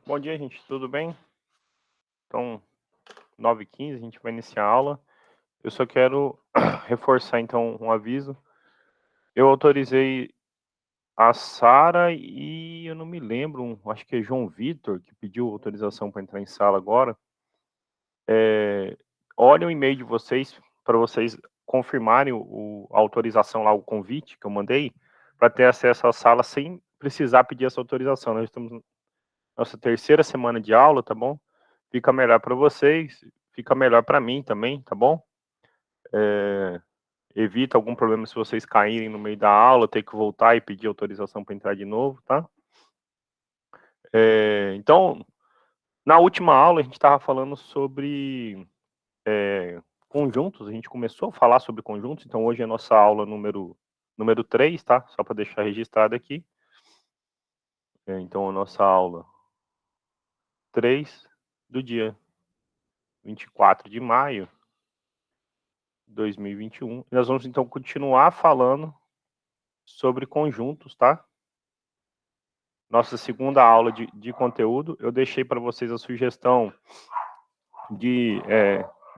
Bom dia, gente. Tudo bem? Então, 9h15, a gente vai iniciar a aula. Eu só quero reforçar, então, um aviso. Eu autorizei a Sara e eu não me lembro, acho que é João Vitor, que pediu autorização para entrar em sala agora. Olhem o e-mail de vocês, para vocês confirmarem a autorização lá, o convite que eu mandei, para ter acesso à sala sem precisar pedir essa autorização. Nós estamos na nossa terceira semana de aula, tá bom? Fica melhor para vocês, fica melhor para mim também, tá bom? Evita algum problema se vocês caírem no meio da aula, ter que voltar e pedir autorização para entrar de novo, tá? Então, na última aula a gente estava falando sobre conjuntos, a gente começou a falar sobre conjuntos, então hoje é a nossa aula número 3, tá? Só para deixar registrado aqui. Então, a nossa aula 3 do dia 24 de maio de 2021. Nós vamos, então, continuar falando sobre conjuntos, tá? Nossa segunda aula de conteúdo. Eu deixei para vocês a sugestão de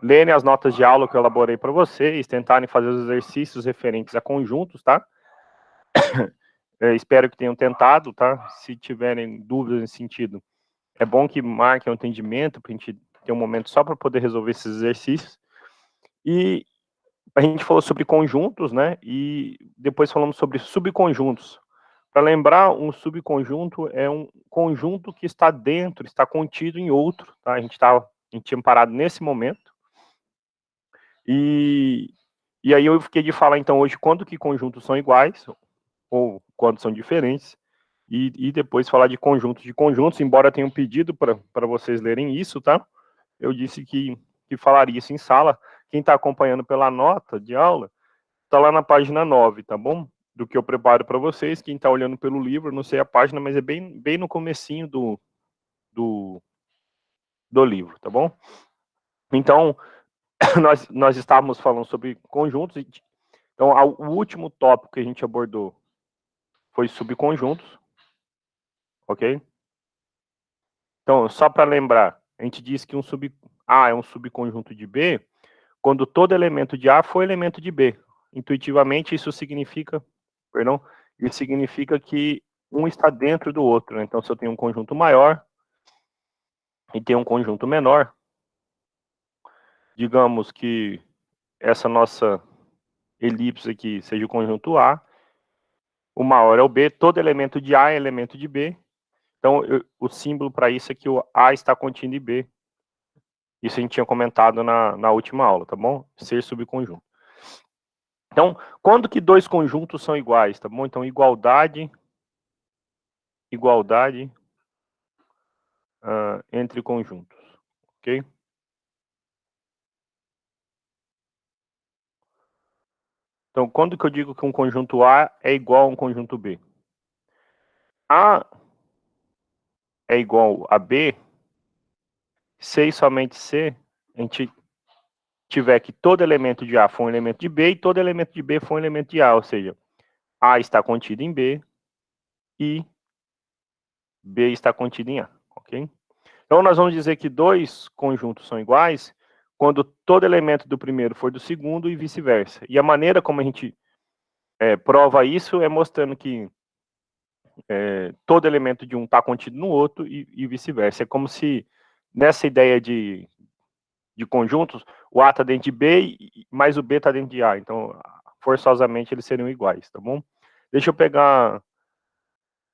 lerem as notas de aula que eu elaborei para vocês, tentarem fazer os exercícios referentes a conjuntos, tá? Espero que tenham tentado, tá? Se tiverem dúvidas nesse sentido, é bom que marquem o entendimento, para a gente ter um momento só para poder resolver esses exercícios. E a gente falou sobre conjuntos, né? E depois falamos sobre subconjuntos. Para lembrar, um subconjunto é um conjunto que está dentro, está contido em outro, tá? A gente tinha parado nesse momento. E aí eu fiquei de falar, então, hoje, quando que conjuntos são iguais, ou quando são diferentes, e depois falar de conjuntos, embora tenha um pedido para vocês lerem isso, tá? Eu disse que falaria isso em sala. Quem está acompanhando pela nota de aula, está lá na página 9, tá bom? Do que eu preparo para vocês. Quem está olhando pelo livro, não sei a página, mas é bem no comecinho do livro, tá bom? Então, nós estávamos falando sobre conjuntos. Então, o último tópico que a gente abordou foi subconjuntos, ok? Então, só para lembrar, a gente disse que A é um subconjunto de B quando todo elemento de A for elemento de B. Intuitivamente, isso significa que um está dentro do outro, né? Então, se eu tenho um conjunto maior e tenho um conjunto menor, digamos que essa nossa elipse aqui seja o conjunto A, o maior é o B, todo elemento de A é elemento de B, então o símbolo para isso é que o A está contido em B. Isso a gente tinha comentado na última aula, tá bom? Ser subconjunto. Então, quando que dois conjuntos são iguais, tá bom? Então, igualdade entre conjuntos, ok? Então, quando que eu digo que um conjunto A é igual a um conjunto B? A é igual a B, se e somente se a gente tiver que todo elemento de A for um elemento de B e todo elemento de B for um elemento de A, ou seja, A está contido em B e B está contido em A, ok? Então, nós vamos dizer que dois conjuntos são iguais quando todo elemento do primeiro for do segundo e vice-versa. E a maneira como a gente prova isso é mostrando que todo elemento de um está contido no outro e vice-versa. É como se, nessa ideia de conjuntos, o A está dentro de B, mais o B está dentro de A. Então, forçosamente, eles seriam iguais, tá bom? Deixa eu pegar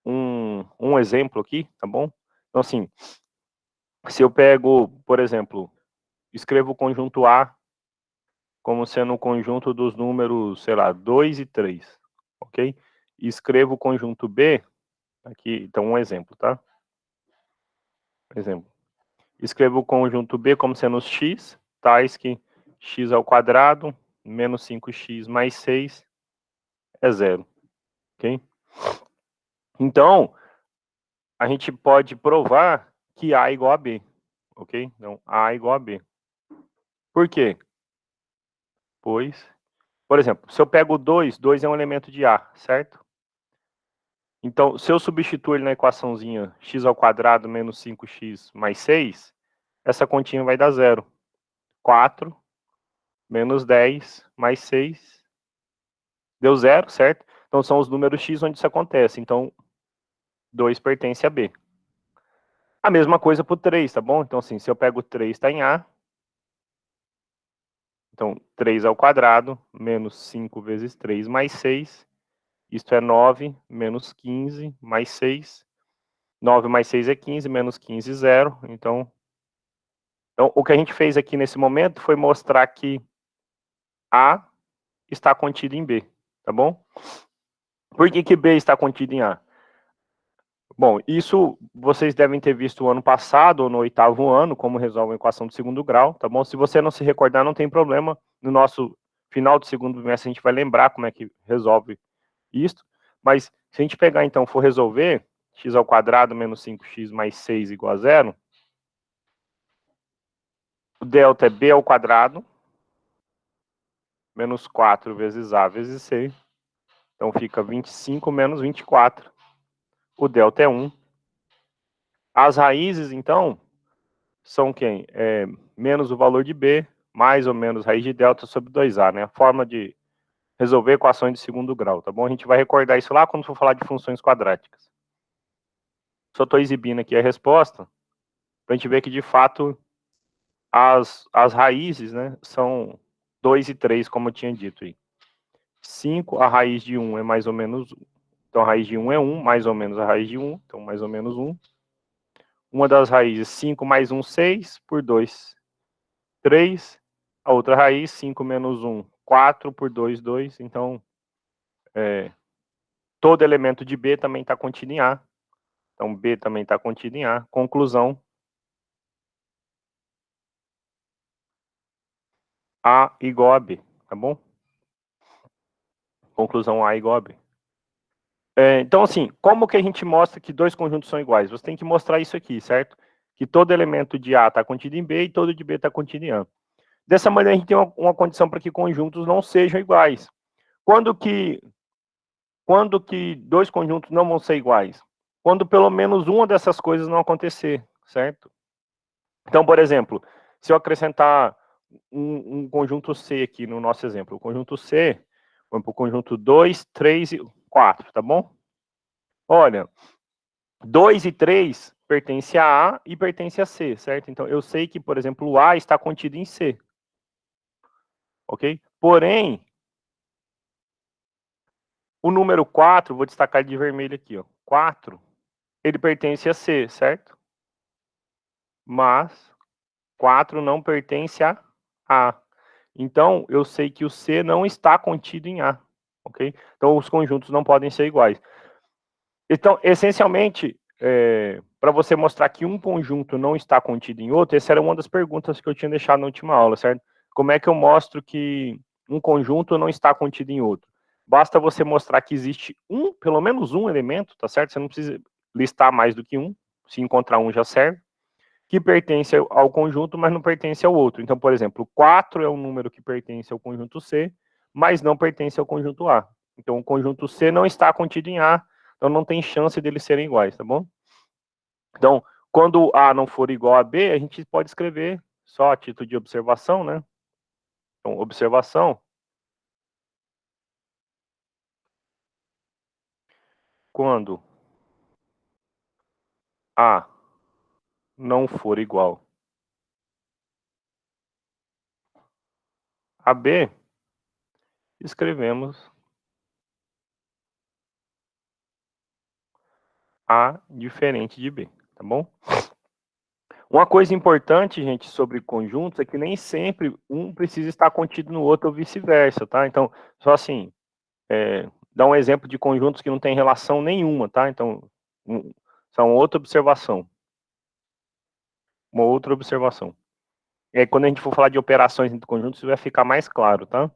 um exemplo aqui, tá bom? Então, assim, se eu pego, por exemplo, escrevo o conjunto A como sendo o conjunto dos números, sei lá, 2 e 3, ok? E escrevo o conjunto B, aqui, então um exemplo, tá? Exemplo. Escrevo o conjunto B como sendo os x, tais que x ao quadrado menos 5x mais 6 é 0, ok? Então, a gente pode provar que A é igual a B, ok? Então, A é igual a B. Por quê? Pois, por exemplo, se eu pego 2, 2 é um elemento de A, certo? Então, se eu substituir ele na equaçãozinha x² menos 5x mais 6, essa continha vai dar 0. 4 menos 10 mais 6 deu 0, certo? Então, são os números x onde isso acontece. Então, 2 pertence a B. A mesma coisa para o 3, tá bom? Então, assim, se eu pego 3, está em A. Então, 3² menos 5 vezes 3 mais 6. Isto é 9 menos 15 mais 6. 9 mais 6 é 15, menos 15, 0. Então, o que a gente fez aqui nesse momento foi mostrar que A está contido em B, tá bom? Por que B está contido em A? Bom, isso vocês devem ter visto o ano passado, ou no 8º ano, como resolve a equação do segundo grau, tá bom? Se você não se recordar, não tem problema. No nosso final do segundo bimestre, a gente vai lembrar como é que resolve isso. Mas, se a gente pegar, então, for resolver, x² menos 5x mais 6 igual a 0, o delta é b² menos 4 vezes A vezes C. Então, fica 25 menos 24. O delta é 1. As raízes, então, são quem? Menos o valor de B, mais ou menos raiz de delta sobre 2A, né? A forma de resolver equações de segundo grau, tá bom? A gente vai recordar isso lá quando for falar de funções quadráticas. Só estou exibindo aqui a resposta, para a gente ver que, de fato, as raízes, né, são 2 e 3, como eu tinha dito aí. 5, a raiz de 1 é mais ou menos... Então, a raiz de 1 é 1, mais ou menos a raiz de 1, então mais ou menos 1. Uma das raízes, 5 mais 1, 6, por 2, 3. A outra raiz, 5 menos 1, 4, por 2, 2. Então, todo elemento de B também está contido em A. Então, B também está contido em A. Conclusão, A igual a B, tá bom? Conclusão, A igual a B. Então, assim, como que a gente mostra que dois conjuntos são iguais? Você tem que mostrar isso aqui, certo? Que todo elemento de A está contido em B e todo de B está contido em A. Dessa maneira, a gente tem uma condição para que conjuntos não sejam iguais. Quando que dois conjuntos não vão ser iguais? Quando pelo menos uma dessas coisas não acontecer, certo? Então, por exemplo, se eu acrescentar um conjunto C aqui no nosso exemplo, o conjunto C, vamos para o conjunto 2, 3 e 4, tá bom? Olha, 2 e 3 pertence a A e pertence a C, certo? Então, eu sei que, por exemplo, o A está contido em C. Ok? Porém, o número 4, vou destacar de vermelho aqui, ó. 4, ele pertence a C, certo? Mas 4 não pertence a A. Então, eu sei que o C não está contido em A. Ok? Então, os conjuntos não podem ser iguais. Então, essencialmente, para você mostrar que um conjunto não está contido em outro, essa era uma das perguntas que eu tinha deixado na última aula, certo? Como é que eu mostro que um conjunto não está contido em outro? Basta você mostrar que existe pelo menos um elemento, tá certo? Você não precisa listar mais do que um, se encontrar um já serve, que pertence ao conjunto, mas não pertence ao outro. Então, por exemplo, 4 é um número que pertence ao conjunto C, mas não pertence ao conjunto A. Então, o conjunto C não está contido em A, então não tem chance deles serem iguais, tá bom? Então, quando A não for igual a B, a gente pode escrever só a título de observação, né? Então, observação. Quando A não for igual a B, escrevemos A diferente de B, tá bom? Uma coisa importante, gente, sobre conjuntos é que nem sempre um precisa estar contido no outro ou vice-versa, tá? Então, só assim, dá um exemplo de conjuntos que não tem relação nenhuma, tá? Então, só uma outra observação. Uma outra observação. E aí, quando a gente for falar de operações entre conjuntos, isso vai ficar mais claro, tá?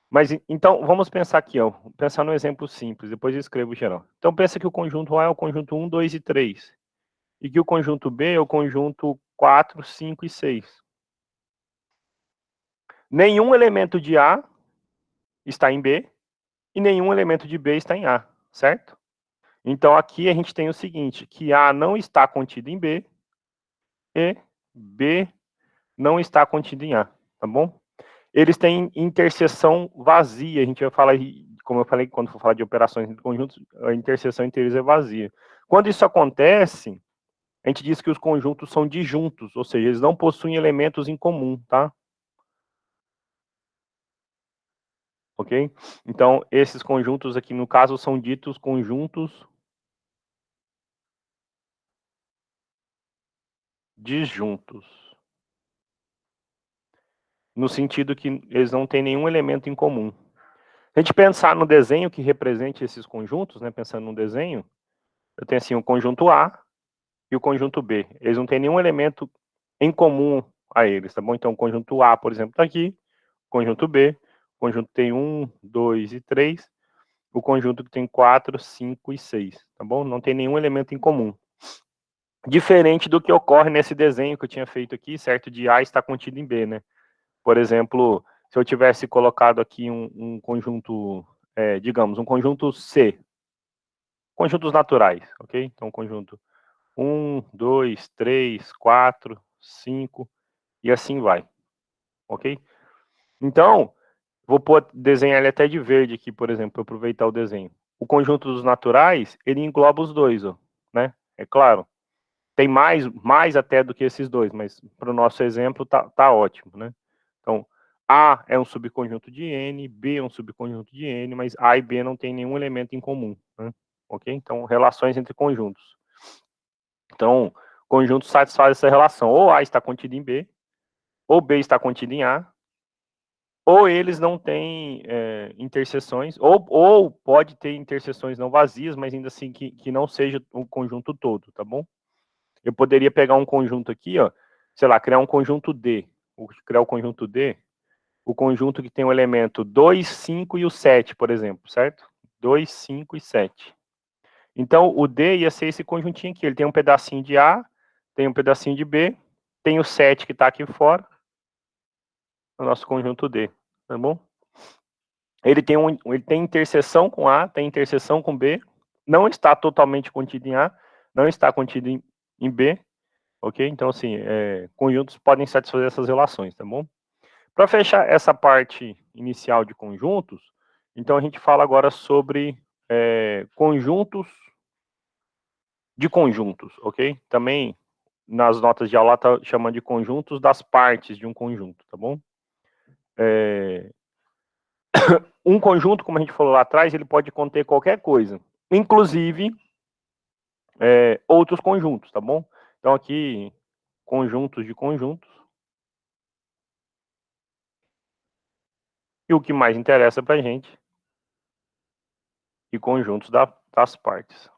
Mas, então, vamos pensar aqui, ó. Pensar no exemplo simples, depois eu escrevo geral. Então, pensa que o conjunto A é o conjunto 1, 2 e 3. E que o conjunto B é o conjunto 4, 5 e 6. Nenhum elemento de A está em B e nenhum elemento de B está em A, certo? Então, aqui a gente tem o seguinte, que A não está contido em B e B não está contido em A, tá bom? Eles têm interseção vazia, a gente vai falar, como eu falei, quando for falar de operações de conjuntos, a interseção entre eles é vazia. Quando isso acontece, a gente diz que os conjuntos são disjuntos, ou seja, eles não possuem elementos em comum, tá? Ok? Então, esses conjuntos aqui, no caso, são ditos conjuntos disjuntos. No sentido que eles não têm nenhum elemento em comum. Se a gente pensar no desenho que represente esses conjuntos, né, pensando no desenho, eu tenho assim o conjunto A e o conjunto B. Eles não têm nenhum elemento em comum a eles, tá bom? Então, o conjunto A, por exemplo, está aqui, o conjunto B, o conjunto tem 1, 2 e 3, o conjunto que tem 4, 5 e 6, tá bom? Não tem nenhum elemento em comum. Diferente do que ocorre nesse desenho que eu tinha feito aqui, certo? De A está contido em B, né? Por exemplo, se eu tivesse colocado aqui um conjunto, digamos, um conjunto C, conjuntos naturais, ok? Então, conjunto 1, 2, 3, 4, 5, e assim vai, ok? Então, vou desenhar ele até de verde aqui, por exemplo, para aproveitar o desenho. O conjunto dos naturais, ele engloba os dois, ó, né? É claro. Tem mais até do que esses dois, mas para o nosso exemplo tá ótimo, né? Então, A é um subconjunto de N, B é um subconjunto de N, mas A e B não tem nenhum elemento em comum, né? Ok? Então, relações entre conjuntos. Então, conjuntos satisfazem essa relação. Ou A está contido em B, ou B está contido em A, ou eles não têm interseções, ou pode ter interseções não vazias, mas ainda assim que não seja o conjunto todo, tá bom? Eu poderia pegar um conjunto aqui, ó, sei lá, criar um conjunto D. Vou criar o conjunto D, o conjunto que tem o elemento 2, 5 e o 7, por exemplo, certo? 2, 5 e 7. Então, o D ia ser esse conjuntinho aqui. Ele tem um pedacinho de A, tem um pedacinho de B, tem o 7 que está aqui fora, o nosso conjunto D, tá bom? Ele tem interseção com A, tem interseção com B, não está totalmente contido em A, não está contido em B, ok? Então, assim, conjuntos podem satisfazer essas relações, tá bom? Para fechar essa parte inicial de conjuntos, então a gente fala agora sobre conjuntos de conjuntos, ok? Também nas notas de aula está chamando de conjuntos das partes de um conjunto, tá bom? Um conjunto, como a gente falou lá atrás, ele pode conter qualquer coisa, inclusive outros conjuntos, tá bom? Então aqui, conjuntos de conjuntos. E o que mais interessa para a gente, e conjuntos das partes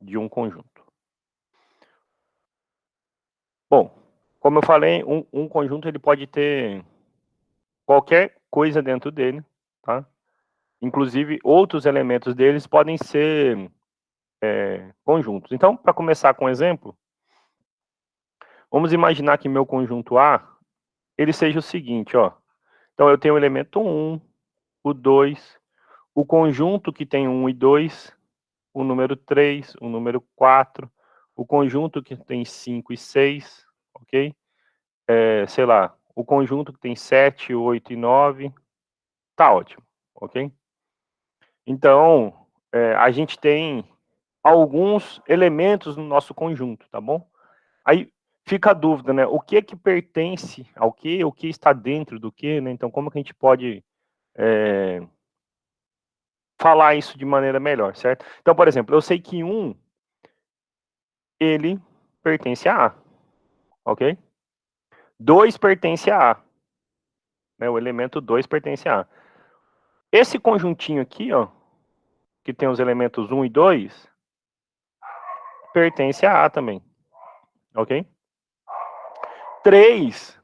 de um conjunto. Bom, como eu falei, um conjunto ele pode ter qualquer coisa dentro dele, tá? Inclusive, outros elementos deles podem ser conjuntos. Então, para começar com um exemplo, vamos imaginar que meu conjunto A, ele seja o seguinte, ó. Então, eu tenho o elemento 1, o 2, o conjunto que tem 1 e 2, o número 3, o número 4, o conjunto que tem 5 e 6, ok? Sei lá, o conjunto que tem 7, 8 e 9, tá ótimo, ok? Então, a gente tem alguns elementos no nosso conjunto, tá bom? Aí fica a dúvida, né? O que é que pertence ao quê? O que está dentro do quê, né? Então, como que a gente pode falar isso de maneira melhor, certo? Então, por exemplo, eu sei que ele pertence a A, ok? 2 pertence a A, né? O elemento 2 pertence a A. Esse conjuntinho aqui, ó, que tem os elementos 1 e 2, pertence a A também, ok? 3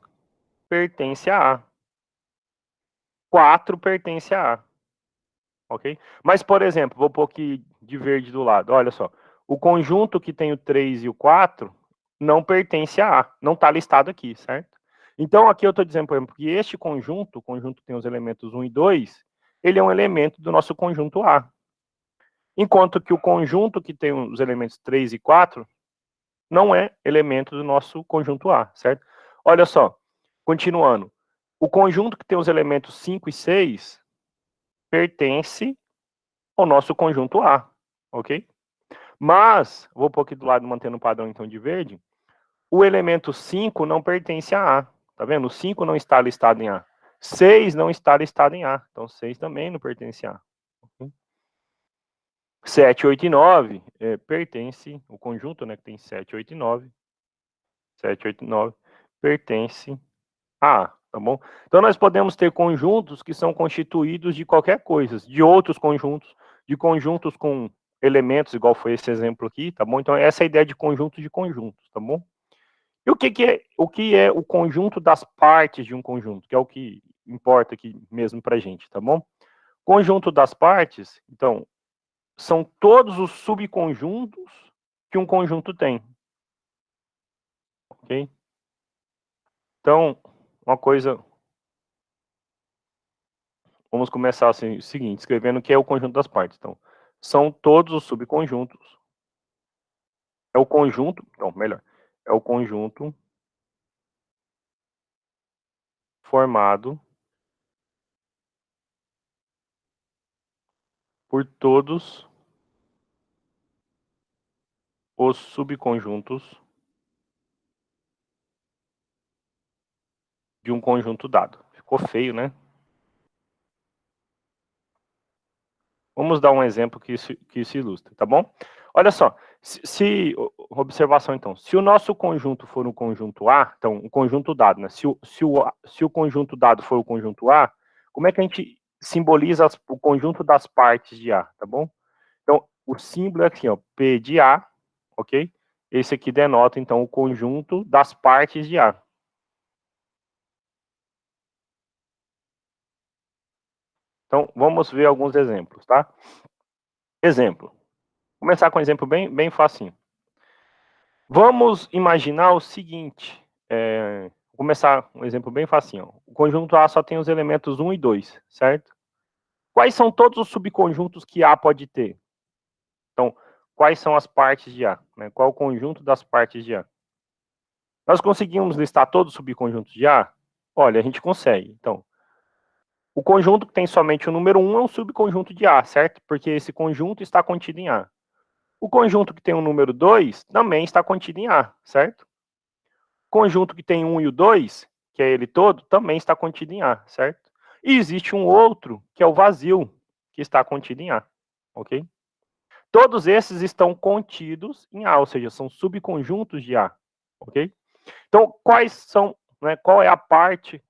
pertence a A. 4 pertence a A, ok? Mas, por exemplo, vou pôr aqui de verde do lado, olha só. O conjunto que tem o 3 e o 4 não pertence a A, não está listado aqui, certo? Então, aqui eu estou dizendo, por exemplo, que este conjunto, o conjunto que tem os elementos 1 e 2, ele é um elemento do nosso conjunto A. Enquanto que o conjunto que tem os elementos 3 e 4 não é elemento do nosso conjunto A, certo? Olha só, continuando. O conjunto que tem os elementos 5 e 6 pertence ao nosso conjunto A, ok? Mas, vou pôr aqui do lado, mantendo o padrão então de verde, o elemento 5 não pertence a A, tá vendo? O 5 não está listado em A. 6 não está listado em A, então 6 também não pertence a A. Okay? 7, 8 e 9 pertence, o conjunto, né, que tem 7, 8 e 9, 7, 8 e 9, pertence a A, tá bom? Então nós podemos ter conjuntos que são constituídos de qualquer coisa, de outros conjuntos, de conjuntos com elementos, igual foi esse exemplo aqui, tá bom? Então essa é a ideia de conjunto de conjuntos, tá bom? E o que é o conjunto das partes de um conjunto, que é o que importa aqui mesmo pra gente, tá bom? Conjunto das partes, então, são todos os subconjuntos que um conjunto tem. Ok? Então, uma coisa. Vamos começar assim, o seguinte, escrevendo o que é o conjunto das partes. Então, são todos os subconjuntos. É o conjunto. Não, melhor. É o conjunto formado por todos os subconjuntos de um conjunto dado. Ficou feio, né? Vamos dar um exemplo que isso ilustra, tá bom? Olha só, observação então, se o nosso conjunto for um conjunto A, então, um conjunto dado, né? Se o conjunto dado for o conjunto A, como é que a gente simboliza o conjunto das partes de A, tá bom? Então, o símbolo é aqui, ó, P de A, ok? Esse aqui denota, então, o conjunto das partes de A. Então, vamos ver alguns exemplos, tá? Exemplo. Vou começar com um exemplo bem facinho. Vamos imaginar o seguinte, vou começar um exemplo bem facinho. O conjunto A só tem os elementos 1 e 2, certo? Quais são todos os subconjuntos que A pode ter? Então, quais são as partes de A? Né? Qual o conjunto das partes de A? Nós conseguimos listar todos os subconjuntos de A? Olha, a gente consegue. Então, o conjunto que tem somente o número 1 é um subconjunto de A, certo? Porque esse conjunto está contido em A. O conjunto que tem o número 2 também está contido em A, certo? Conjunto que tem 1 e o 2, que é ele todo, também está contido em A, certo? E existe um outro, que é o vazio, que está contido em A, ok? Todos esses estão contidos em A, ou seja, são subconjuntos de A, ok? Então, quais são, né, qual é a parte,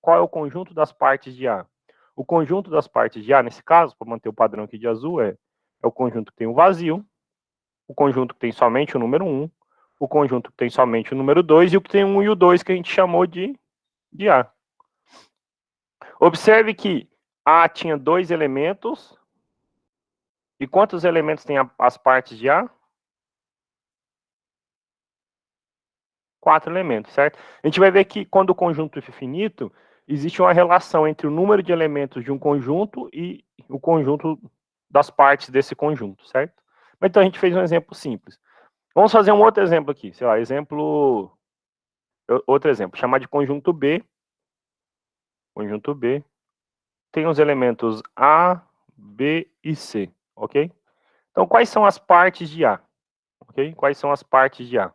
qual é o conjunto das partes de A? O conjunto das partes de A, nesse caso, para manter o padrão aqui de azul, é o conjunto que tem o vazio, o conjunto que tem somente o número 1, o conjunto que tem somente o número 2 e o que tem 1 e o 2 que a gente chamou de A. Observe que A tinha 2 elementos. E quantos elementos tem as partes de A? 4 elementos, certo? A gente vai ver que quando o conjunto é finito, existe uma relação entre o número de elementos de um conjunto e o conjunto das partes desse conjunto, certo? Mas então a gente fez um exemplo simples. Vamos fazer um outro exemplo aqui, sei lá, outro exemplo, chamar de conjunto B. Conjunto B tem os elementos A, B e C, ok? Então, quais são as partes de A? Ok? Quais são as partes de A?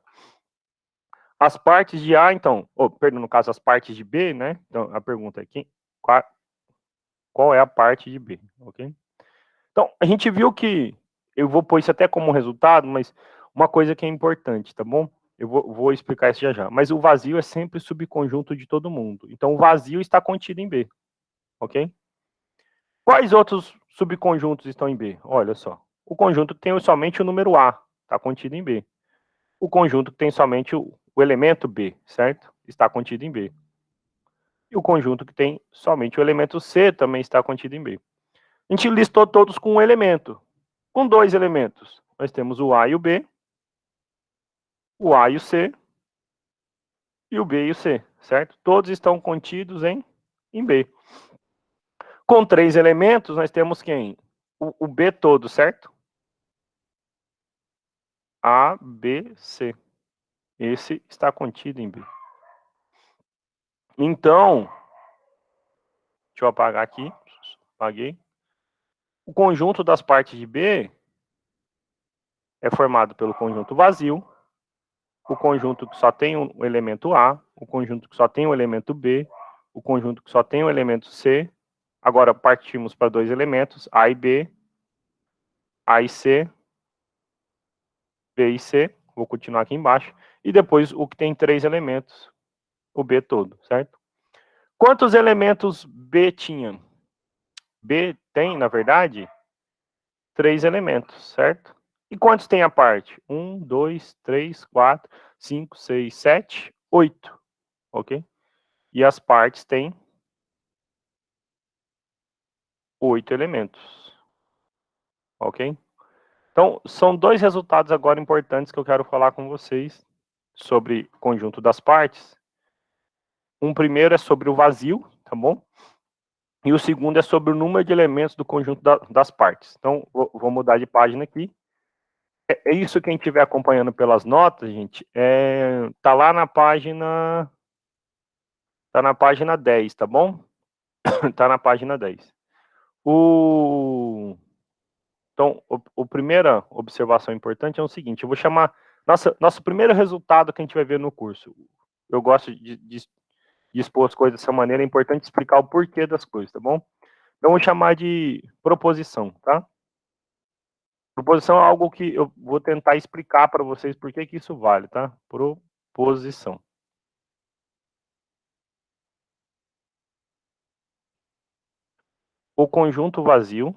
As partes de A, então, perdão, no caso, as partes de B, né? Então, a pergunta é qual é a parte de B, ok? Então, a gente viu que, eu vou pôr isso até como resultado, mas uma coisa que é importante, tá bom? Eu vou explicar isso já já. Mas o vazio é sempre subconjunto de todo mundo. Então, o vazio está contido em B, ok? Quais outros subconjuntos estão em B? Olha só. O conjunto que tem somente o número A, está contido em B. O conjunto que tem somente o elemento B, certo? Está contido em B. E o conjunto que tem somente o elemento C também está contido em B. A gente listou todos com um elemento. Com 2 elementos. Nós temos o A e o B, o A e o C, e o B e o C, certo? Todos estão contidos em B. Com 3 elementos, nós temos quem? O B todo, certo? A, B, C. Esse está contido em B. Então, deixa eu apagar aqui. Apaguei. O conjunto das partes de B é formado pelo conjunto vazio, o conjunto que só tem o elemento A, o conjunto que só tem o elemento B, o conjunto que só tem o elemento C. Agora partimos para 2 elementos, A e B, A e C, B e C. Vou continuar aqui embaixo. E depois o que tem 3 elementos, o B todo, certo? Quantos elementos B tinha? B tem, na verdade, 3 elementos, certo? E quantos tem a parte? 1, 2, 3, 4, 5, 6, 7, 8. Ok? E as partes têm 8 elementos. Ok? Então, são 2 resultados agora importantes que eu quero falar com vocês sobre o conjunto das partes. Um primeiro é sobre o vazio, tá bom? E o segundo é sobre o número de elementos do conjunto das partes. Então, vou mudar de página aqui. É isso, quem estiver acompanhando pelas notas, gente, tá lá na página... Tá na página 10, tá bom? Tá na página 10. Então, a primeira observação importante é o seguinte, eu vou chamar... Nosso primeiro resultado que a gente vai ver no curso. Eu gosto de expor as coisas dessa maneira, é importante explicar o porquê das coisas, tá bom? Então, eu vou chamar de proposição, tá? Proposição é algo que eu vou tentar explicar para vocês por que isso vale, tá? Proposição. O conjunto vazio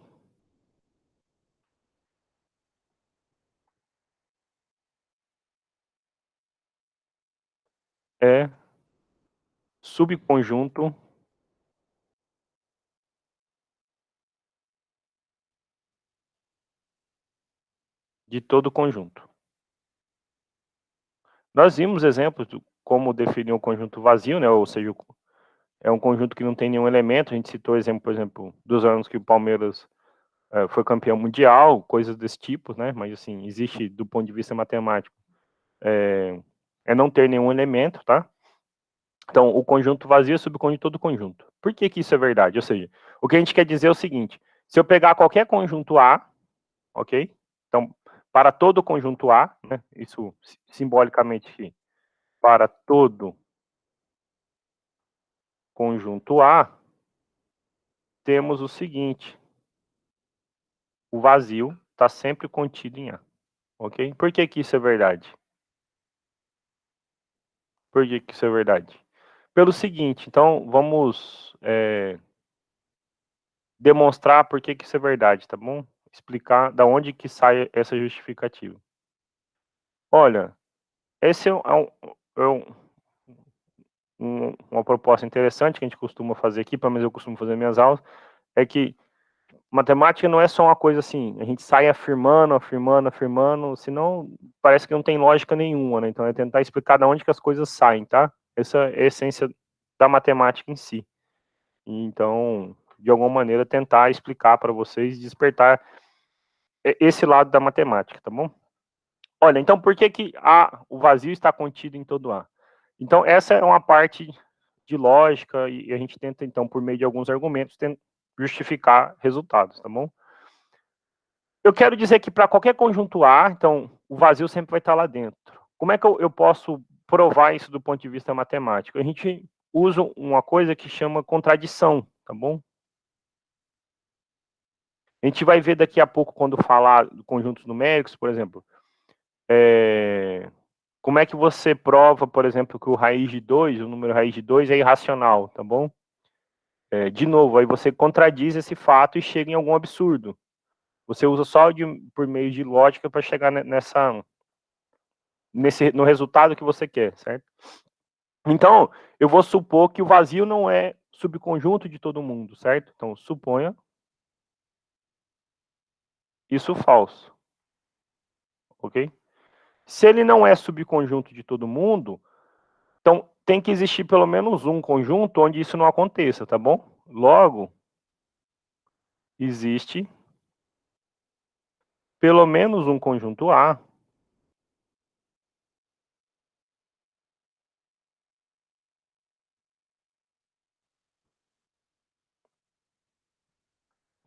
é subconjunto de todo conjunto. Nós vimos exemplos de como definir um conjunto vazio, né? Ou seja, é um conjunto que não tem nenhum elemento. A gente citou exemplo, por exemplo, dos anos que o Palmeiras foi campeão mundial, coisas desse tipo, né? Mas assim, existe do ponto de vista matemático, não ter nenhum elemento, tá? Então, o conjunto vazio é subconjunto de todo conjunto. Por que isso é verdade? Ou seja, o que a gente quer dizer é o seguinte, se eu pegar qualquer conjunto A, ok? Então, para todo conjunto A, né? Isso simbolicamente, para todo conjunto A, temos o seguinte, o vazio está sempre contido em A, ok? Por que isso é verdade? Por que isso é verdade? Pelo seguinte, então vamos demonstrar por que isso é verdade, tá bom? Explicar da onde que sai essa justificativa. Olha, esse uma proposta interessante que a gente costuma fazer aqui, pelo menos eu costumo fazer nas minhas aulas, é que matemática não é só uma coisa assim, a gente sai afirmando, afirmando, afirmando, senão parece que não tem lógica nenhuma, né? Então é tentar explicar de onde que as coisas saem, tá? Essa é a essência da matemática em si. Então, de alguma maneira, tentar explicar para vocês, despertar esse lado da matemática, tá bom? Olha, então por que o vazio está contido em todo A? Então, essa é uma parte de lógica e a gente tenta, então, por meio de alguns argumentos, justificar resultados, tá bom? Eu quero dizer que para qualquer conjunto A, então, o vazio sempre vai estar lá dentro. Como é que eu posso provar isso do ponto de vista matemático? A gente usa uma coisa que chama contradição, tá bom? A gente vai ver daqui a pouco, quando falar de conjuntos numéricos, por exemplo, como é que você prova, por exemplo, que o raiz de 2, o número raiz de 2 é irracional, tá bom? De novo, aí você contradiz esse fato e chega em algum absurdo. Você usa só por meio de lógica para chegar no resultado que você quer, certo? Então, eu vou supor que o vazio não é subconjunto de todo mundo, certo? Então, suponha isso falso, ok? Se ele não é subconjunto de todo mundo, então tem que existir pelo menos um conjunto onde isso não aconteça, tá bom? Logo, existe pelo menos um conjunto A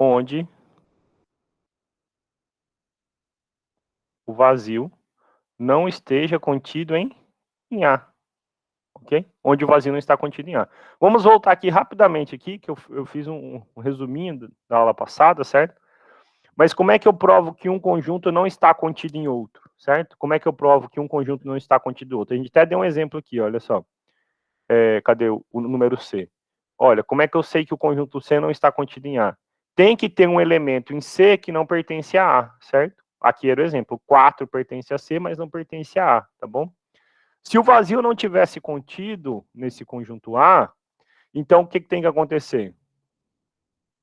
onde o vazio não esteja contido em A, ok? Onde o vazio não está contido em A. Vamos voltar aqui rapidamente aqui, que eu fiz um resuminho da aula passada, certo? Mas como é que eu provo que um conjunto não está contido em outro, certo? Como é que eu provo que um conjunto não está contido em outro? A gente até deu um exemplo aqui, olha só. Cadê o número C? Olha, como é que eu sei que o conjunto C não está contido em A? Tem que ter um elemento em C que não pertence a A, certo? Aqui era o exemplo, 4 pertence a C, mas não pertence a A, tá bom? Se o vazio não tivesse contido nesse conjunto A, então o que tem que acontecer?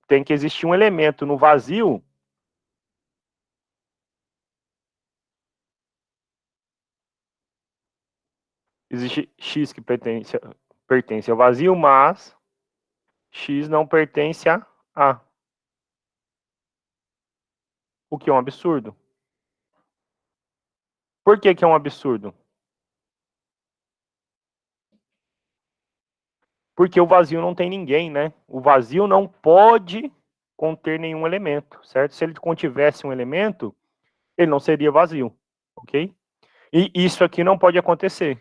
Tem que existir um elemento no vazio existe X que pertence ao vazio, mas X não pertence a A, o que é um absurdo. Por que é um absurdo? Porque o vazio não tem ninguém, né? O vazio não pode conter nenhum elemento, certo? Se ele contivesse um elemento, ele não seria vazio, ok? E isso aqui não pode acontecer.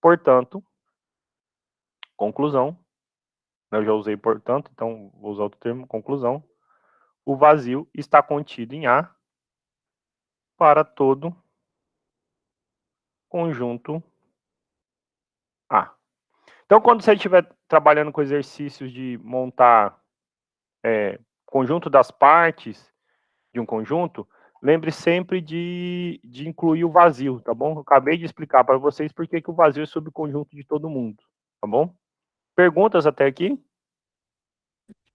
Portanto, conclusão, eu já usei portanto, então vou usar outro termo, conclusão, o vazio está contido em A para todo conjunto A. Então, quando você estiver trabalhando com exercícios de montar conjunto das partes de um conjunto, lembre sempre de incluir o vazio, tá bom? Eu acabei de explicar para vocês por que o vazio é subconjunto de todo mundo, tá bom? Perguntas até aqui?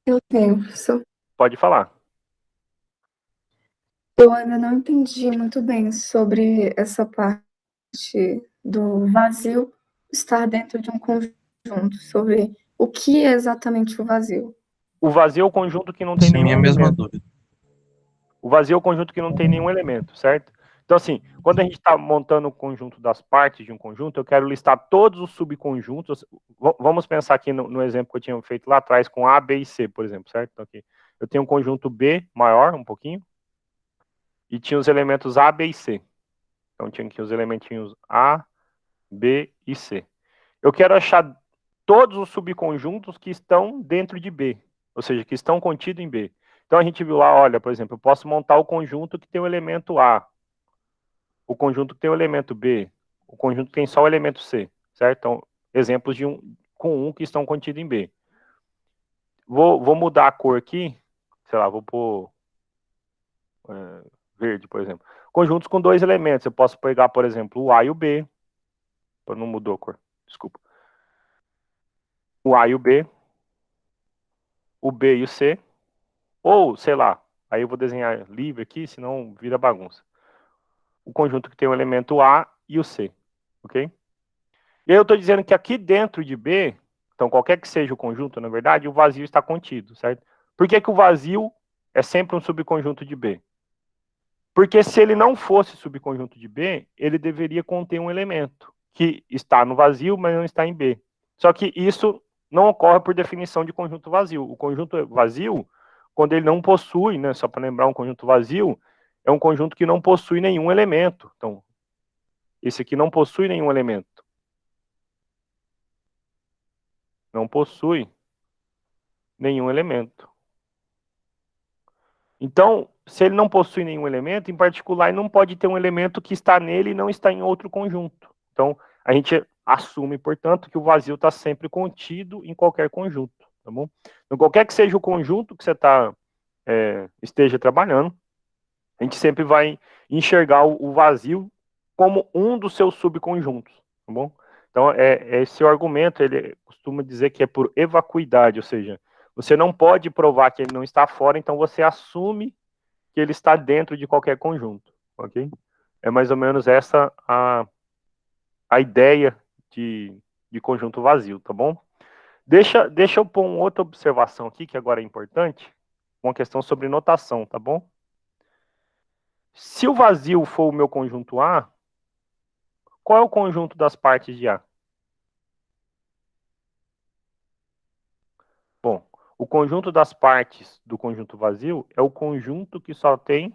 Eu tenho, professor. Pode falar. Eu ainda não entendi muito bem sobre essa parte do vazio estar dentro de um conjunto, sobre o que é exatamente o vazio. O vazio é o conjunto que não tem Essa é a minha nenhum mesma elemento. dúvida. O vazio é o conjunto que não tem nenhum elemento, certo? Então, assim, quando a gente está montando o conjunto das partes de um conjunto, eu quero listar todos os subconjuntos. Vamos pensar aqui no exemplo que eu tinha feito lá atrás com A, B e C, por exemplo, certo? Então, aqui, eu tenho um conjunto B maior, um pouquinho, e tinha os elementos A, B e C. Então, tinha aqui os elementinhos A, B e C. Eu quero achar todos os subconjuntos que estão dentro de B, ou seja, que estão contidos em B. Então, a gente viu lá, olha, por exemplo, eu posso montar o conjunto que tem o elemento A, o conjunto que tem o elemento B, o conjunto que tem só o elemento C, certo? Então, exemplos com um que estão contidos em B. Vou mudar a cor aqui, sei lá, vou pôr verde, por exemplo. Conjuntos com dois elementos, eu posso pegar, por exemplo, o A e o B, não mudou a cor, desculpa. O A e o B, o B e o C, ou, sei lá, aí eu vou desenhar livre aqui, senão vira bagunça. O conjunto que tem o elemento A e o C, ok? E aí eu estou dizendo que aqui dentro de B, então qualquer que seja o conjunto, na verdade, o vazio está contido, certo? Por que o vazio é sempre um subconjunto de B? Porque se ele não fosse subconjunto de B, ele deveria conter um elemento que está no vazio, mas não está em B. Só que isso não ocorre por definição de conjunto vazio. O conjunto vazio, quando ele não possui, né, só para lembrar, um conjunto vazio é um conjunto que não possui nenhum elemento. Então, esse aqui não possui nenhum elemento. Não possui nenhum elemento. Então, se ele não possui nenhum elemento, em particular, ele não pode ter um elemento que está nele e não está em outro conjunto. Então, a gente assume, portanto, que o vazio está sempre contido em qualquer conjunto, tá bom? Então, qualquer que seja o conjunto que você esteja trabalhando, a gente sempre vai enxergar o vazio como um dos seus subconjuntos, tá bom? Então, esse argumento, ele costuma dizer que é por evacuidade, ou seja, você não pode provar que ele não está fora, então você assume que ele está dentro de qualquer conjunto, ok? É mais ou menos essa a ideia de de conjunto vazio, tá bom? Deixa eu pôr uma outra observação aqui, que agora é importante, uma questão sobre notação, tá bom? Se o vazio for o meu conjunto A, qual é o conjunto das partes de A? Bom, o conjunto das partes do conjunto vazio é o conjunto que só tem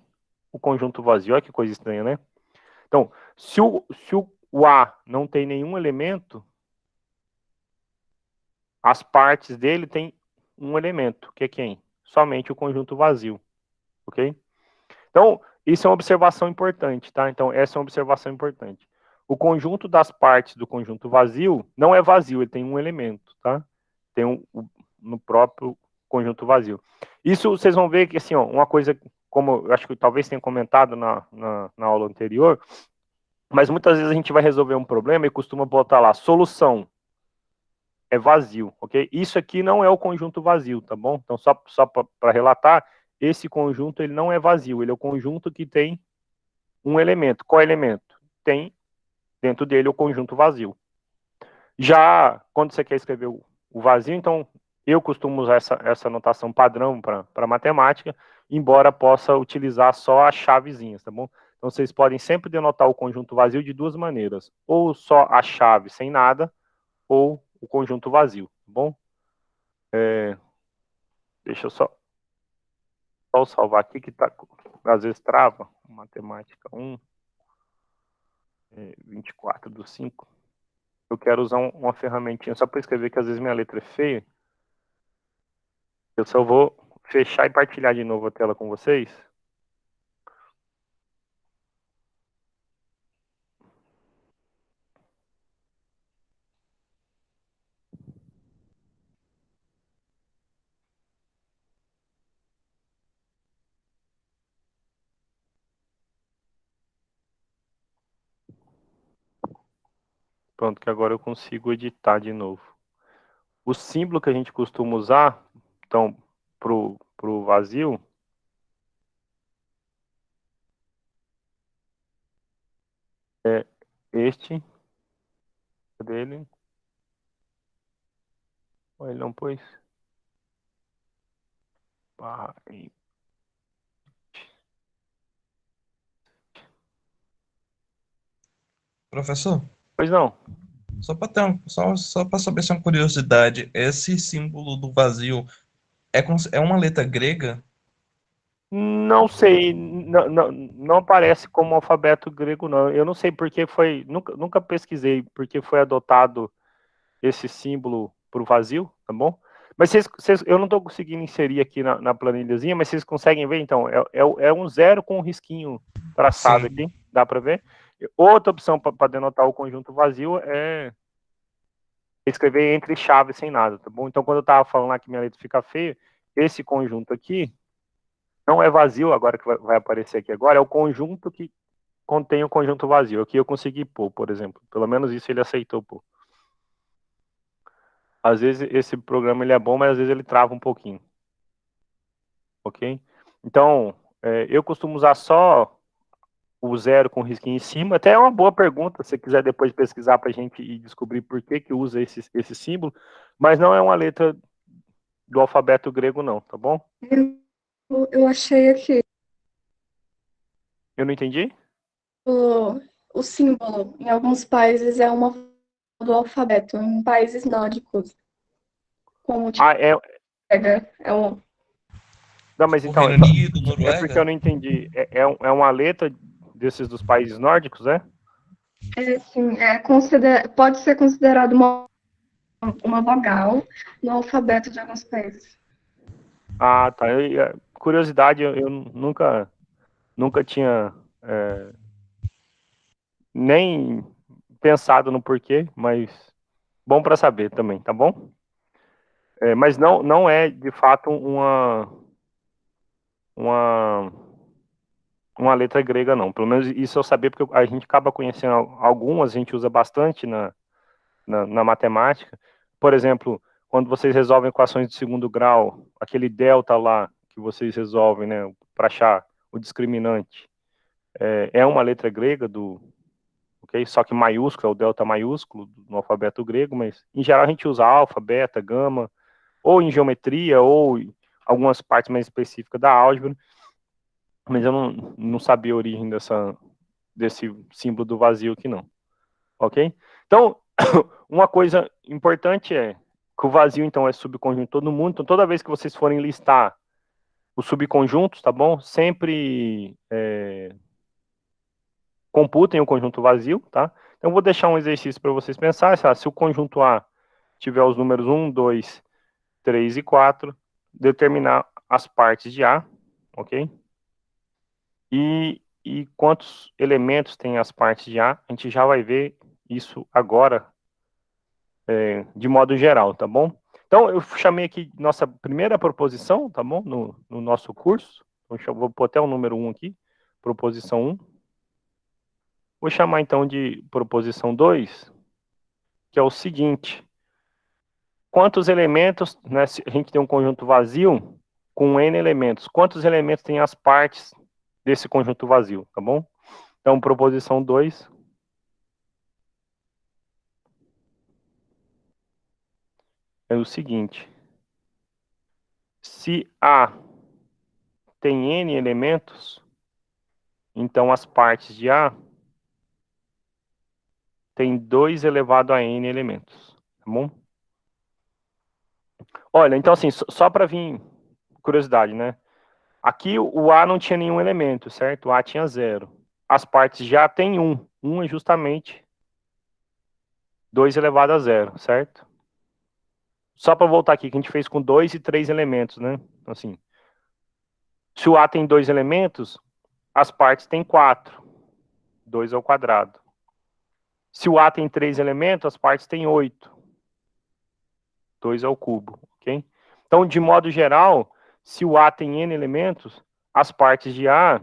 o conjunto vazio. Olha que coisa estranha, né? Então, se o A não tem nenhum elemento, as partes dele têm um elemento, que é quem? Somente o conjunto vazio, ok? Então, isso é uma observação importante, tá? Então, essa é uma observação importante. O conjunto das partes do conjunto vazio não é vazio, ele tem um elemento, tá? Tem no próprio conjunto vazio. Isso vocês vão ver que, assim, ó, uma coisa, como eu acho que talvez tenha comentado na aula anterior, mas muitas vezes a gente vai resolver um problema e costuma botar lá, solução é vazio, ok? Isso aqui não é o conjunto vazio, tá bom? Então, só para relatar, esse conjunto ele não é vazio, ele é o conjunto que tem um elemento. Qual elemento? Tem dentro dele o conjunto vazio. Já quando você quer escrever o vazio, então eu costumo usar essa notação padrão para matemática, embora possa utilizar só as chavezinhas, tá bom? Então vocês podem sempre denotar o conjunto vazio de duas maneiras, ou só a chave sem nada, ou o conjunto vazio, tá bom? Deixa eu só salvar aqui que tá, às vezes trava, matemática 1, 24/5. Eu quero usar uma ferramentinha só para escrever, que às vezes minha letra é feia. Eu só vou fechar e partilhar de novo a tela com vocês. Pronto, que agora eu consigo editar de novo. O símbolo que a gente costuma usar, então, pro vazio, é este dele. Ele não pôs. Barra. Professor, Pois não. só para saber se é uma curiosidade, esse símbolo do vazio é uma letra grega? Não sei, não aparece como alfabeto grego, não. Eu não sei porque foi, nunca pesquisei porque foi adotado esse símbolo para o vazio, tá bom? Mas eu não estou conseguindo inserir aqui na planilhazinha, mas vocês conseguem ver, então, é um zero com um risquinho traçado Sim. aqui, dá para ver? Outra opção para denotar o conjunto vazio é escrever entre chaves sem nada, tá bom? Então, quando eu estava falando lá que minha letra fica feia, esse conjunto aqui não é vazio, agora que vai aparecer aqui agora, é o conjunto que contém o conjunto vazio. Aqui eu consegui pôr, por exemplo. Pelo menos isso ele aceitou pôr. Às vezes esse programa ele é bom, mas às vezes ele trava um pouquinho. Ok? Então, eu costumo usar só o zero com risquinho em cima. Até é uma boa pergunta, se você quiser depois pesquisar para a gente e descobrir por que usa esse símbolo. Mas não é uma letra do alfabeto grego, não, tá bom? Eu achei aqui Eu não entendi? o símbolo. Em alguns países é uma do alfabeto, em países nórdicos, como tipo, Ah, é um. não, mas O então, Reino Unido, é porque eu Noruega? não entendi. É uma letra desses dos países nórdicos, é? É, sim, pode ser considerado uma vogal no alfabeto de alguns países. Ah, tá. Curiosidade, eu nunca tinha nem pensado no porquê, mas bom para saber também, tá bom? Mas não é de fato uma, uma letra grega, não. Pelo menos isso eu sabia, porque a gente acaba conhecendo algumas, a gente usa bastante na matemática. Por exemplo, quando vocês resolvem equações de segundo grau, aquele delta lá que vocês resolvem, né, para achar o discriminante, é uma letra grega ok? Só que maiúsculo é o delta maiúsculo no alfabeto grego, mas em geral a gente usa alfa, beta, gama, ou em geometria, ou em algumas partes mais específicas da álgebra, mas eu não sabia a origem desse símbolo do vazio aqui não, ok? Então, uma coisa importante é que o vazio, então, é subconjunto de todo mundo, então toda vez que vocês forem listar os subconjuntos, tá bom? Sempre computem o conjunto vazio, tá? Então, eu vou deixar um exercício para vocês pensarem, se o conjunto A tiver os números 1, 2, 3 e 4, determinar as partes de A, ok? E quantos elementos tem as partes de A, a gente já vai ver isso agora, de modo geral, tá bom? Então, eu chamei aqui nossa primeira proposição, tá bom? No nosso curso. Então, vou pôr até o número 1 aqui, proposição 1. Vou chamar, então, de proposição 2, que é o seguinte. Quantos elementos, né, se a gente tem um conjunto vazio com N elementos, quantos elementos tem as partes desse conjunto vazio, tá bom? Então, proposição 2 é o seguinte. Se A tem N elementos, então as partes de A tem 2 elevado a N elementos, tá bom? Olha, então assim, só para vir curiosidade, né? Aqui o A não tinha nenhum elemento, certo? O A tinha 0. As partes de A tem 1. 1 é justamente 2 elevado a 0, certo? Só para voltar aqui, que a gente fez com 2 e 3 elementos, né? Assim, se o A tem 2 elementos, as partes têm 4. 2 ao quadrado. Se o A tem 3 elementos, as partes têm 8. 2 ao cubo, ok? Então, de modo geral, se o A tem N elementos, as partes de A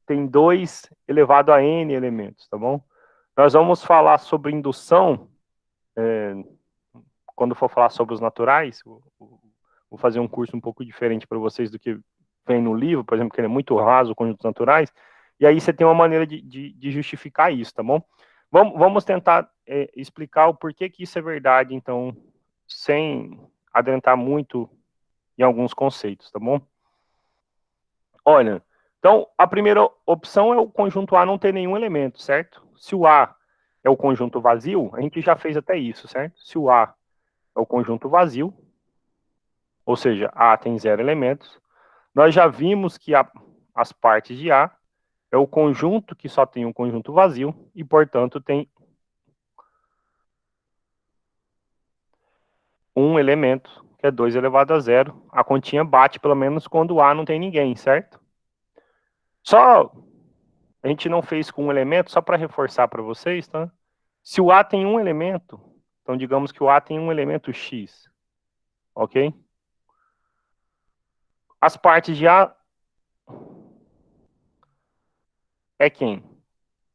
tem 2 elevado a N elementos, tá bom? Nós vamos falar sobre indução, quando for falar sobre os naturais, vou fazer um curso um pouco diferente para vocês do que vem no livro, por exemplo, que ele é muito raso, conjuntos naturais, e aí você tem uma maneira de justificar isso, tá bom? Vamos tentar explicar o porquê que isso é verdade, então, sem adentrar muito em alguns conceitos, tá bom? Olha, então, a primeira opção é o conjunto A não ter nenhum elemento, certo? Se o A é o conjunto vazio, a gente já fez até isso, certo? Se o A é o conjunto vazio, ou seja, A tem 0 elementos, nós já vimos que as partes de A é o conjunto que só tem um conjunto vazio e, portanto, tem um elemento, que é 2 elevado a 0. A continha bate, pelo menos, quando o A não tem ninguém, certo? Só a gente não fez com um elemento, só para reforçar para vocês, tá? Se o A tem um elemento, então digamos que o A tem um elemento X, ok? As partes de A é quem?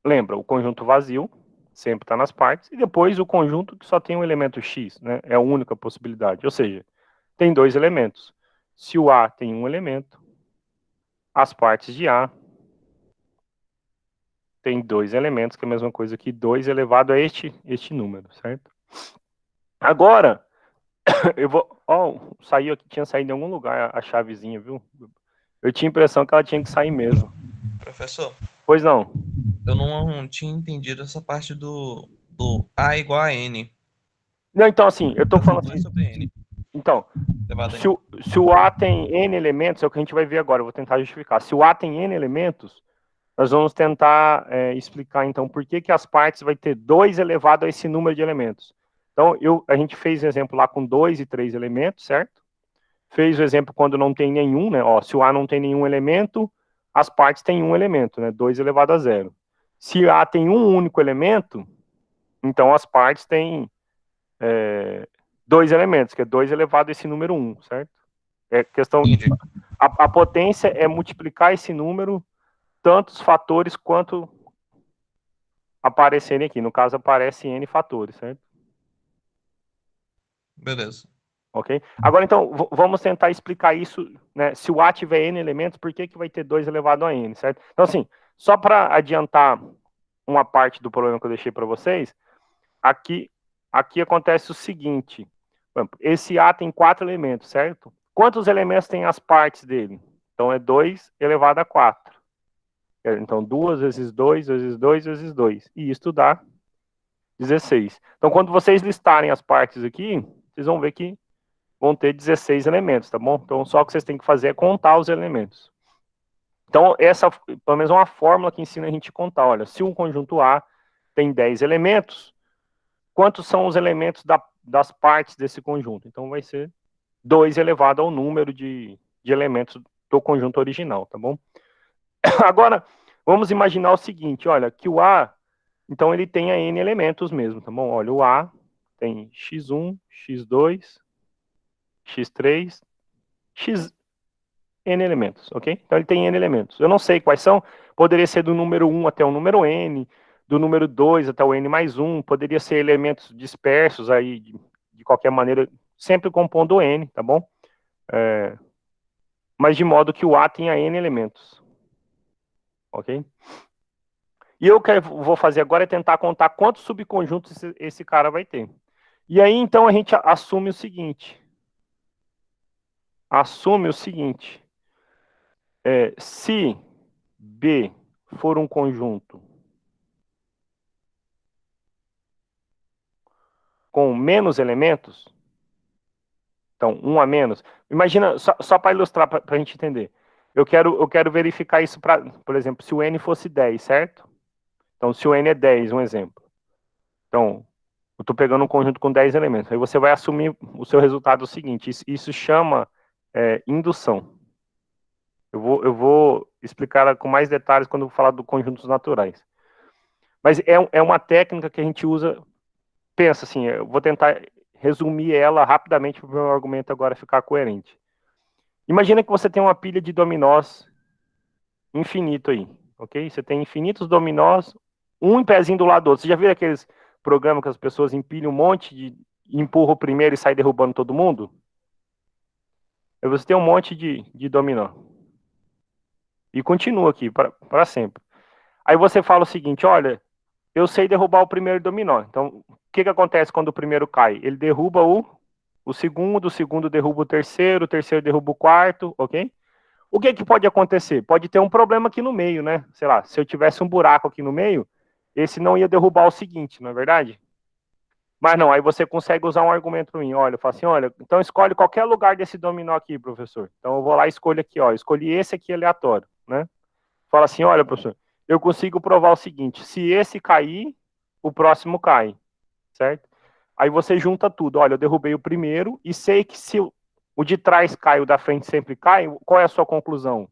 Lembra, o conjunto vazio sempre está nas partes, e depois o conjunto que só tem um elemento X, né? É a única possibilidade, ou seja, tem 2 elementos. Se o A tem um elemento, as partes de A tem 2 elementos, que é a mesma coisa que 2 elevado a este número, certo? Agora, eu vou... saiu aqui, tinha saído em algum lugar a chavezinha, viu? Eu tinha a impressão que ela tinha que sair mesmo. Professor, Pois não. eu não tinha entendido essa parte do A igual a N. Não, então assim, eu tô falando 2 assim... sobre N. Então, se o A tem N elementos, é o que a gente vai ver agora, eu vou tentar justificar. Se o A tem N elementos, nós vamos tentar explicar, então, por que as partes vai ter 2 elevado a esse número de elementos. Então, a gente fez o exemplo lá com 2 e 3 elementos, certo? Fez o exemplo quando não tem nenhum, né? Ó, se o A não tem nenhum elemento, as partes têm um elemento, né? 2 elevado a 0. Se A tem um único elemento, então as partes têm 2 elementos, que é 2 elevado a esse número 1, certo? É questão... A potência é multiplicar esse número tantos fatores quanto aparecerem aqui. No caso, aparece N fatores, certo? Beleza. Ok? Agora, então, vamos tentar explicar isso, né? Se o A tiver N elementos, por que vai ter 2 elevado a N, certo? Então, assim, só para adiantar uma parte do problema que eu deixei para vocês, aqui acontece o seguinte, esse A tem 4 elementos, certo? Quantos elementos tem as partes dele? Então, é 2 elevado a 4. Então, 2 vezes 2, vezes 2, vezes 2. E isso dá 16. Então, quando vocês listarem as partes aqui, vocês vão ver que vão ter 16 elementos, tá bom? Então, só o que vocês têm que fazer é contar os elementos. Então, essa, pelo menos, é uma fórmula que ensina a gente a contar. Olha, se um conjunto A tem 10 elementos, quantos são os elementos das partes desse conjunto? Então, vai ser 2 elevado ao número de elementos do conjunto original, tá bom? Agora, vamos imaginar o seguinte, olha, que o A, então, ele tem N elementos mesmo, tá bom? Olha, o A tem x1, x2, x3, x N elementos, ok? Então, ele tem N elementos. Eu não sei quais são, poderia ser do número 1 até o número N, do número 2 até o N mais 1, poderia ser elementos dispersos aí, de qualquer maneira, sempre compondo N, tá bom? Mas de modo que o A tenha N elementos, ok? E eu vou fazer agora é tentar contar quantos subconjuntos esse cara vai ter. E aí, então, a gente assume o seguinte. Se B for um conjunto com menos elementos, então, 1 a menos, imagina, só para ilustrar, para a gente entender, eu quero verificar isso, por exemplo, se o N fosse 10, certo? Então, se o N é 10, um exemplo. Então, eu estou pegando um conjunto com 10 elementos. Aí você vai assumir o seu resultado seguinte. Isso chama indução. Eu vou explicar com mais detalhes quando eu falar do conjuntos naturais. Mas é uma técnica que a gente usa. Pensa assim, eu vou tentar resumir ela rapidamente para o meu argumento agora ficar coerente. Imagina que você tem uma pilha de dominós infinito aí, ok? Você tem infinitos dominós, um em pezinho do lado do outro. Você já viu aqueles programas que as pessoas empilham um monte de empurra o primeiro e sai derrubando todo mundo? Aí você tem um monte de dominó. E continua aqui para sempre. Aí você fala o seguinte, olha, eu sei derrubar o primeiro dominó. Então, o que acontece quando o primeiro cai? Ele derruba o segundo derruba o terceiro derruba o quarto, ok? O que pode acontecer? Pode ter um problema aqui no meio, né? Sei lá, se eu tivesse um buraco aqui no meio, esse não ia derrubar o seguinte, não é verdade? Mas não, aí você consegue usar um argumento para mim. Olha, eu falo assim, olha, então escolhe qualquer lugar desse dominó aqui, professor. Então eu vou lá e escolho aqui, ó, escolhi esse aqui aleatório, né? Fala assim, olha, professor, eu consigo provar o seguinte, se esse cair, o próximo cai, certo? Aí você junta tudo, olha, eu derrubei o primeiro e sei que se o de trás cai, o da frente sempre cai, qual é a sua conclusão?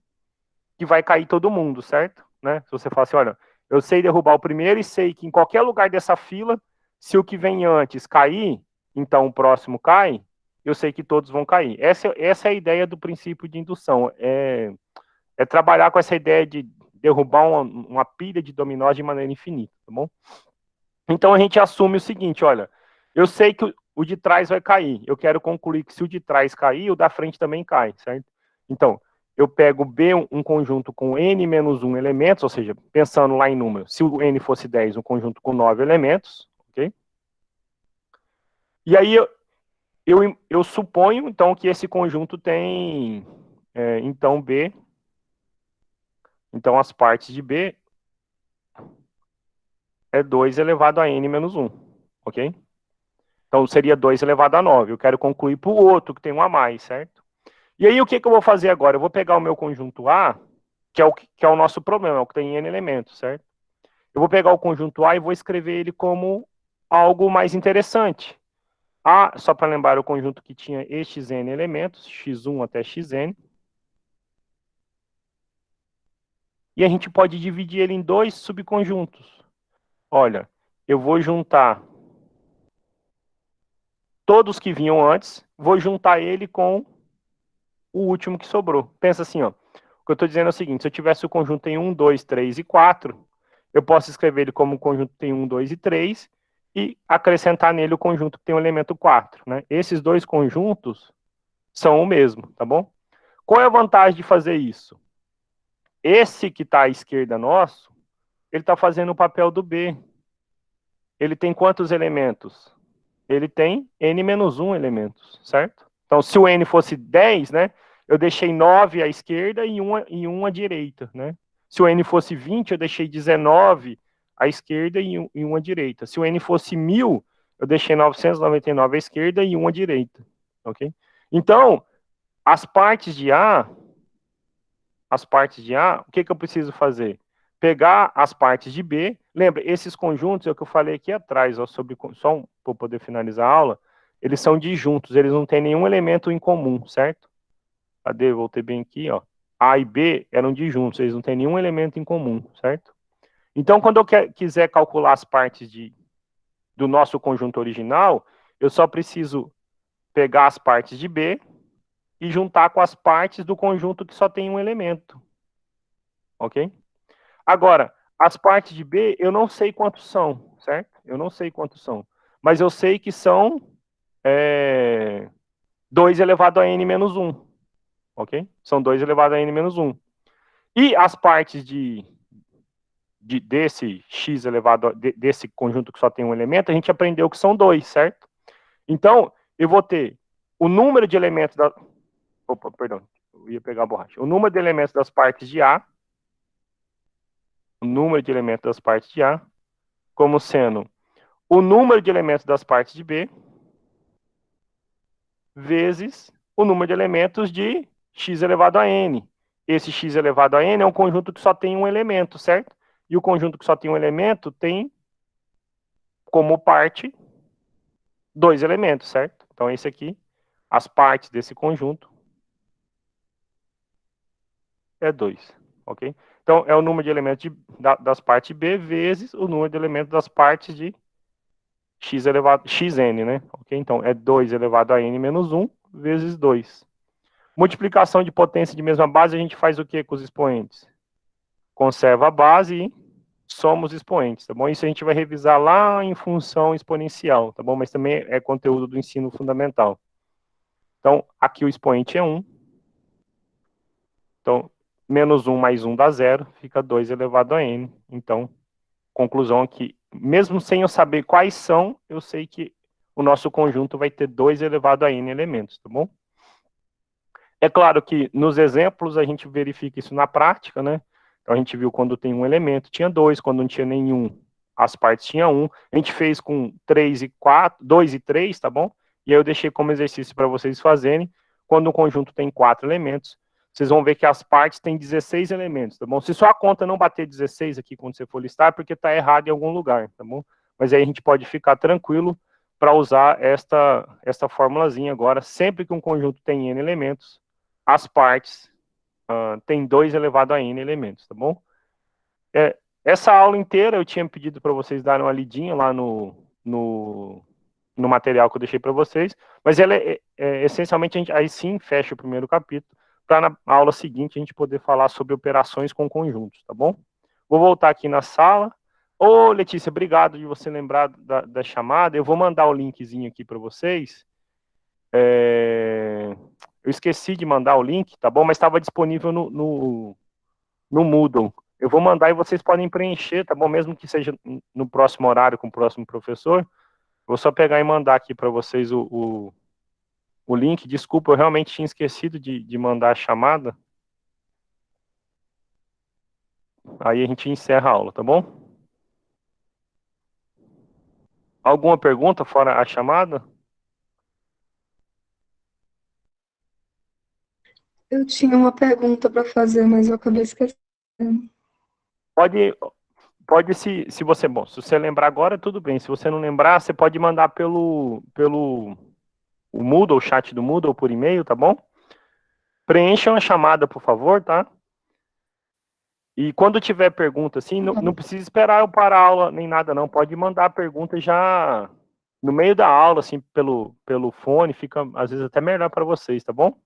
Que vai cair todo mundo, certo? Né? Se você fala assim, olha, eu sei derrubar o primeiro e sei que em qualquer lugar dessa fila, se o que vem antes cair, então o próximo cai, eu sei que todos vão cair. Essa é a ideia do princípio de indução, é trabalhar com essa ideia de derrubar uma pilha de dominós de maneira infinita, tá bom? Então a gente assume o seguinte, olha, eu sei que o de trás vai cair, eu quero concluir que se o de trás cair, o da frente também cai, certo? Então, eu pego B, um conjunto com N menos 1 elementos, ou seja, pensando lá em número, se o N fosse 10, um conjunto com 9 elementos, ok? E aí eu suponho, então, que esse conjunto tem, então, B, então as partes de B é 2 elevado a N menos 1, ok? Então seria 2 elevado a 9, eu quero concluir para o outro que tem um a mais, certo? E aí o que eu vou fazer agora? Eu vou pegar o meu conjunto A, que é o nosso problema, é o que tem N elementos, certo? Eu vou pegar o conjunto A e vou escrever ele como algo mais interessante. A, só para lembrar, o conjunto que tinha estes N elementos, x1 até xn. E a gente pode dividir ele em 2 subconjuntos. Olha, eu vou juntar todos que vinham antes, vou juntar ele com o último que sobrou. Pensa assim, ó. O que eu estou dizendo é o seguinte, se eu tivesse o conjunto em 1, 2, 3 e 4, eu posso escrever ele como o conjunto tem 1, 2 e 3 e acrescentar nele o conjunto que tem o elemento 4. Né? Esses dois conjuntos são o mesmo, tá bom? Qual é a vantagem de fazer isso? Esse que está à esquerda nosso, ele está fazendo o papel do B. Ele tem quantos elementos? Ele tem n-1 elementos, certo? Então, se o n fosse 10, né, eu deixei 9 à esquerda e 1 à direita, né? Se o n fosse 20, eu deixei 19 à esquerda e 1 à direita. Se o n fosse 1000, eu deixei 999 à esquerda e 1 à direita, ok? Então, as partes de A, o que eu preciso fazer? Pegar as partes de B, lembra, esses conjuntos, é o que eu falei aqui atrás, ó, sobre, só para poder finalizar a aula, eles são disjuntos, eles não têm nenhum elemento em comum, certo? Cadê? Voltei bem aqui, ó. A e B eram disjuntos, eles não têm nenhum elemento em comum, certo? Então, quando eu quiser calcular as partes do nosso conjunto original, eu só preciso pegar as partes de B e juntar com as partes do conjunto que só tem um elemento. Ok? Agora, as partes de B, eu não sei quantos são, certo? Eu não sei quantos são. Mas eu sei que são 2 elevado a n menos 1. Ok? São 2 elevado a n menos 1. E as partes desse x elevado desse conjunto que só tem um elemento, a gente aprendeu que são 2, certo? Então, eu vou ter o número de elementos da... Opa, perdão, eu ia pegar a borracha. O número de elementos das partes de A, o número de elementos das partes de A, como sendo o número de elementos das partes de B, vezes o número de elementos de x elevado a n. Esse x elevado a n é um conjunto que só tem um elemento, certo? E o conjunto que só tem um elemento tem como parte 2 elementos, certo? Então, esse aqui, as partes desse conjunto é 2, ok? Então, é o número de elementos das partes B vezes o número de elementos das partes de x elevado, xn, né? Ok? Então, é 2 elevado a n menos 1 vezes 2. Multiplicação de potência de mesma base, a gente faz o que com os expoentes? Conserva a base e soma os expoentes, tá bom? Isso a gente vai revisar lá em função exponencial, tá bom? Mas também é conteúdo do ensino fundamental. Então, aqui o expoente é 1. Então, menos 1 mais 1 dá 0, fica 2 elevado a n. Então, conclusão aqui, mesmo sem eu saber quais são, eu sei que o nosso conjunto vai ter 2 elevado a n elementos, tá bom? É claro que nos exemplos a gente verifica isso na prática, né? Então a gente viu quando tem um elemento, tinha 2, quando não tinha nenhum, as partes tinha 1. A gente fez com 3 e 4, 2 e 3, tá bom? E aí eu deixei como exercício para vocês fazerem, quando um conjunto tem 4 elementos, vocês vão ver que as partes têm 16 elementos, tá bom? Se só a conta não bater 16 aqui quando você for listar, é porque está errado em algum lugar, tá bom? Mas aí a gente pode ficar tranquilo para usar esta formulazinha agora. Sempre que um conjunto tem n elementos, as partes têm 2 elevado a n elementos, tá bom? Essa aula inteira eu tinha pedido para vocês darem uma lidinha lá no material que eu deixei para vocês, mas ela essencialmente, aí sim fecha o primeiro capítulo, para na aula seguinte a gente poder falar sobre operações com conjuntos, tá bom? Vou voltar aqui na sala. Ô, Letícia, obrigado de você lembrar da chamada. Eu vou mandar o linkzinho aqui para vocês. Eu esqueci de mandar o link, tá bom? Mas estava disponível no Moodle. Eu vou mandar e vocês podem preencher, tá bom? Mesmo que seja no próximo horário com o próximo professor. Vou só pegar e mandar aqui para vocês o link. Desculpa, eu realmente tinha esquecido de mandar a chamada. Aí a gente encerra a aula, tá bom? Alguma pergunta fora a chamada? Eu tinha uma pergunta para fazer, mas eu acabei esquecendo. Pode se você, bom, se você lembrar agora, tudo bem. Se você não lembrar, você pode mandar pelo o Moodle, o chat do Moodle por e-mail, tá bom? Preencham a chamada, por favor, tá? E quando tiver pergunta, assim, não precisa esperar eu parar a aula nem nada, não. Pode mandar a pergunta já no meio da aula, assim, pelo fone, fica às vezes até melhor para vocês, tá bom?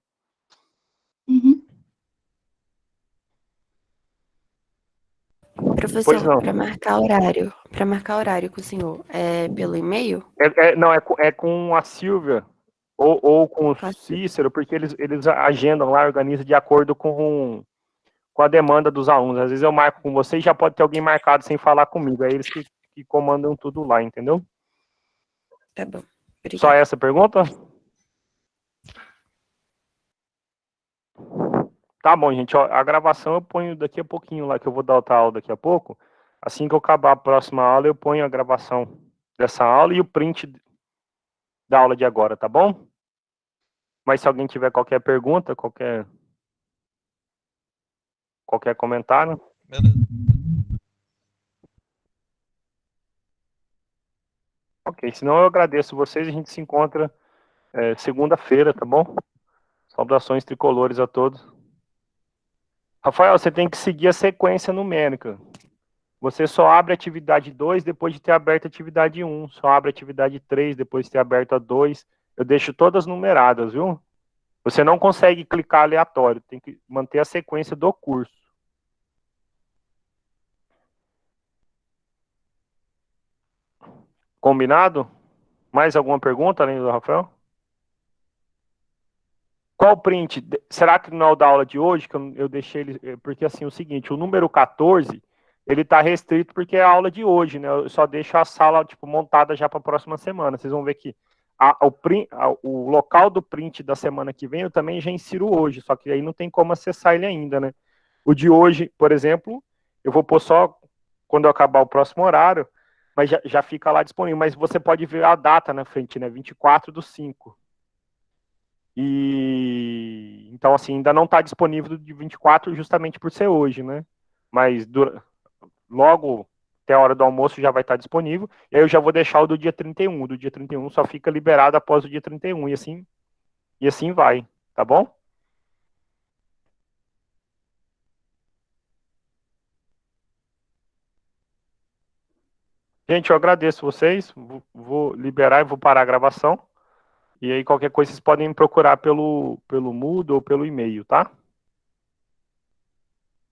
Uhum. Professor, para marcar horário com o senhor, é pelo e-mail? Não, é com a Silvia ou com o Cícero, porque eles agendam lá, organizam de acordo com com a demanda dos alunos. Às vezes eu marco com vocês, já pode ter alguém marcado sem falar comigo. É eles que comandam tudo lá, entendeu? Tá bom. Só Obrigada. essa pergunta? Tá bom, gente. Ó, a gravação eu ponho daqui a pouquinho lá, que eu vou dar outra aula daqui a pouco. Assim que eu acabar a próxima aula, eu ponho a gravação dessa aula e o print da aula de agora, tá bom? Mas se alguém tiver qualquer pergunta, qualquer comentário. Beleza. Ok, senão eu agradeço vocês. A gente se encontra segunda-feira, tá bom? Saudações tricolores a todos. Rafael, você tem que seguir a sequência numérica. Você só abre a atividade 2 depois de ter aberto a atividade 1. Só abre a atividade 3 depois de ter aberto a 2. Eu deixo todas numeradas, viu? Você não consegue clicar aleatório. Tem que manter a sequência do curso. Combinado? Mais alguma pergunta além do Rafael? Qual print? Será que não é o da aula de hoje? Que eu deixei ele. Porque assim, o seguinte, o número 14, ele está restrito porque é a aula de hoje, né? Eu só deixo a sala tipo, montada já para a próxima semana. Vocês vão ver que o local do print da semana que vem eu também já insiro hoje, só que aí não tem como acessar ele ainda, né? O de hoje, por exemplo, eu vou pôr só quando eu acabar o próximo horário, mas já fica lá disponível. Mas você pode ver a data na frente, né? 24/5. E então, assim, ainda não está disponível de 24 justamente por ser hoje, né? Mas logo até a hora do almoço já vai estar disponível. E aí eu já vou deixar o do dia 31. O do dia 31 só fica liberado após o dia 31. E assim vai, tá bom? Gente, eu agradeço vocês. Vou liberar e vou parar a gravação. E aí, qualquer coisa, vocês podem me procurar pelo Moodle ou pelo e-mail, tá?